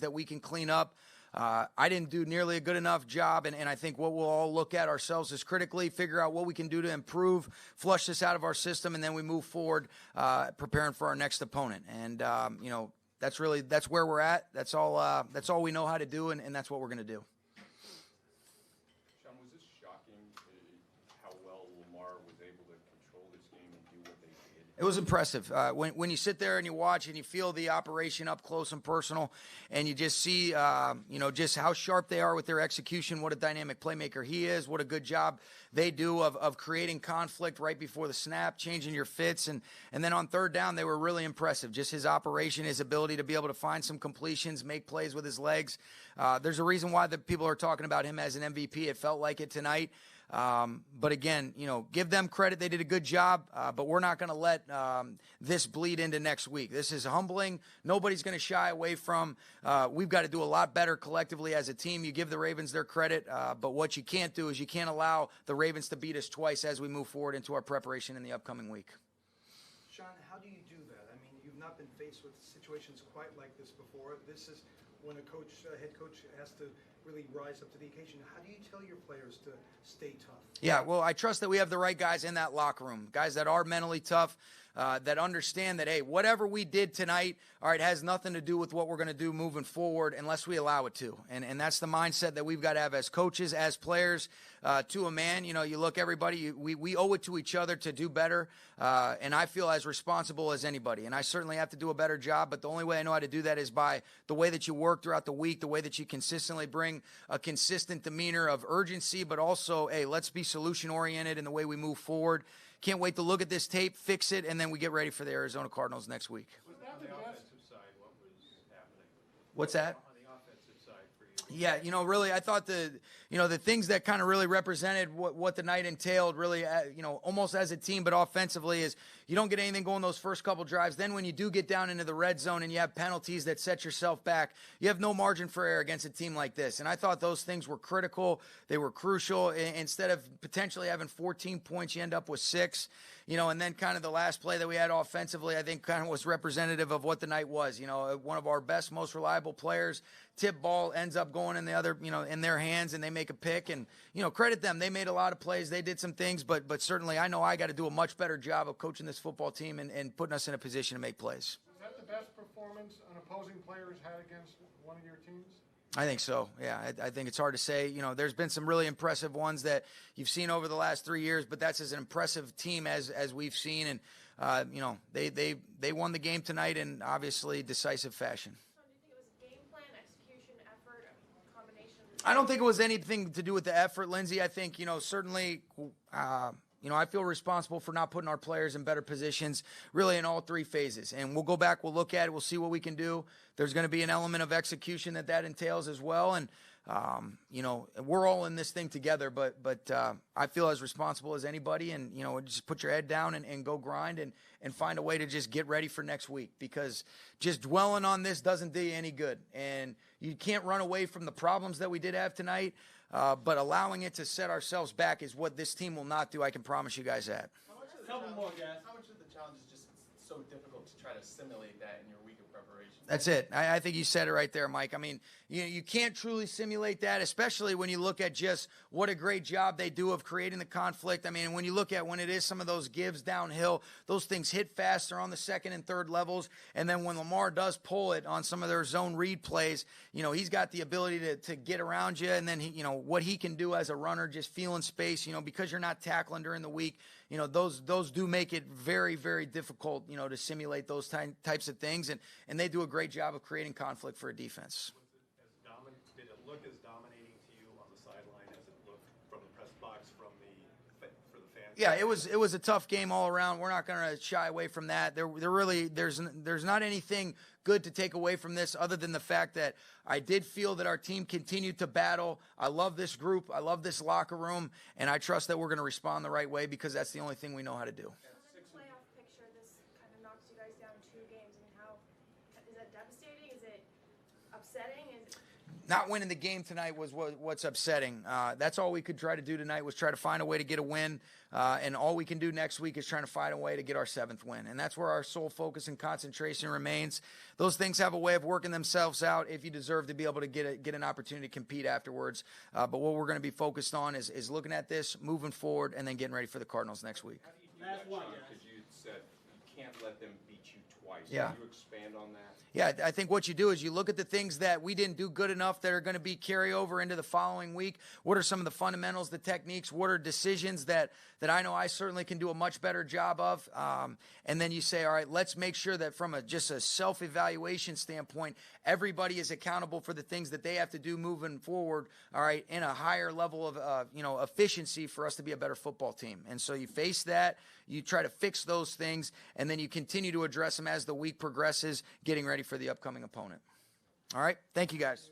that we can clean up. I didn't do nearly a good enough job, and I think what we'll all look at ourselves is critically figure out what we can do to improve, flush this out of our system, and then we move forward preparing for our next opponent. And, that's where we're at. That's all we know how to do, and that's what we're going to do. Sean, was this shocking how well Lamar was able to control this game and do what they did? It was impressive. When you sit there and you watch and you feel the operation up close and personal, and you just see, just how sharp they are with their execution, what a dynamic playmaker he is, what a good job they do of creating conflict right before the snap, changing your fits. And then on third down, they were really impressive. Just his operation, his ability to be able to find some completions, make plays with his legs. There's a reason why the people are talking about him as an MVP. It felt like it tonight. But again, give them credit. They did a good job, but we're not going to let this bleed into next week. This is humbling. Nobody's going to shy away from. We've got to do a lot better collectively as a team. You give the Ravens their credit, but what you can't do is you can't allow the Ravens to beat us twice as we move forward into our preparation in the upcoming week. Sean, how do you do that? I mean, you've not been faced with situations quite like this before. This is when a head coach has to really rise up to the occasion. How do you tell your players to stay tough? Yeah, well, I trust that we have the right guys in that locker room, guys that are mentally tough, that understand that, hey, whatever we did tonight, all right, has nothing to do with what we're going to do moving forward unless we allow it to. And that's the mindset that we've got to have as coaches, as players, to a man. You look, everybody, we owe it to each other to do better, and I feel as responsible as anybody. And I certainly have to do a better job, but the only way I know how to do that is by the way that you work throughout the week, the way that you consistently bring a consistent demeanor of urgency, but also, hey, let's be solution-oriented in the way we move forward. Can't wait to look at this tape, fix it, and then we get ready for the Arizona Cardinals next week. Was that on the offensive side, what was happening? What's that? On the offensive side for you? Yeah, really, I thought the things that kind of really represented what the night entailed, really, almost as a team, but offensively, is you don't get anything going those first couple drives. Then when you do get down into the red zone and you have penalties that set yourself back, you have no margin for error against a team like this. And I thought those things were critical. They were crucial. Instead of potentially having 14 points, you end up with 6. And then kind of the last play that we had offensively, I think kind of was representative of what the night was. One of our best, most reliable players, tip ball ends up going in the other, in their hands, and they make a pick. And, credit them. They made a lot of plays. They did some things, but certainly I know I got to do a much better job of coaching this football team and putting us in a position to make plays. Is that the best performance an opposing player has had against one of your teams? I think so. Yeah, I think it's hard to say. There's been some really impressive ones that you've seen over the last 3 years, but that's as an impressive team as we've seen. And, they won the game tonight in obviously decisive fashion. Do you think it was game plan, execution, effort, combination? I don't think it was anything to do with the effort, Lindsay. I think, certainly, I feel responsible for not putting our players in better positions really in all 3 phases. And we'll go back, we'll look at it, we'll see what we can do. There's going to be an element of execution that entails as well. And, we're all in this thing together, but I feel as responsible as anybody. And, just put your head down and go grind and find a way to just get ready for next week, because just dwelling on this doesn't do you any good. And you can't run away from the problems that we did have tonight. But allowing it to set ourselves back is what this team will not do. I can promise you guys that. How much of the challenge is just so difficult to try to simulate that in your week of preparation? That's it. I think you said it right there, Mike. I mean, you can't truly simulate that, especially when you look at just what a great job they do of creating the conflict. I mean, when you look at when it is some of those gives downhill, those things hit faster on the second and third levels. And then when Lamar does pull it on some of their zone read plays, he's got the ability to get around you. And then, what he can do as a runner, just feeling space, because you're not tackling during the week, those do make it very, very difficult, to simulate those types of things. And they do a great job of creating conflict for a defense. Did it look as dominating to you on the sideline as it looked from the press box for the fans? Yeah, it was a tough game all around. We're not going to shy away from that. There's not anything good to take away from this other than the fact that I did feel that our team continued to battle. I love this group. I love this locker room, and I trust that we're going to respond the right way, because that's the only thing we know how to do. In the playoff picture, this kind of knocks you guys down 2 games. I mean, how is that devastating? Is it upsetting? not winning the game tonight was what's upsetting. That's all we could try to do tonight was try to find a way to get a win. And all we can do next week is trying to find a way to get our 7th win. And that's where our sole focus and concentration remains. Those things have a way of working themselves out if you deserve to be able to get an opportunity to compete afterwards. But what we're going to be focused on is looking at this, moving forward, and then getting ready for the Cardinals next week. How do you do that, Sean? Because you said you can't let them beat you twice. Yeah. Can you expand on that? Yeah, I think what you do is you look at the things that we didn't do good enough that are going to be carryover into the following week. What are some of the fundamentals, the techniques? What are decisions that I know I certainly can do a much better job of? And then you say, all right, let's make sure that from just a self-evaluation standpoint, everybody is accountable for the things that they have to do moving forward, all right, in a higher level of efficiency for us to be a better football team. And so you face that, you try to fix those things, and then you continue to address them as the week progresses, getting ready for the upcoming opponent. All right, thank you guys.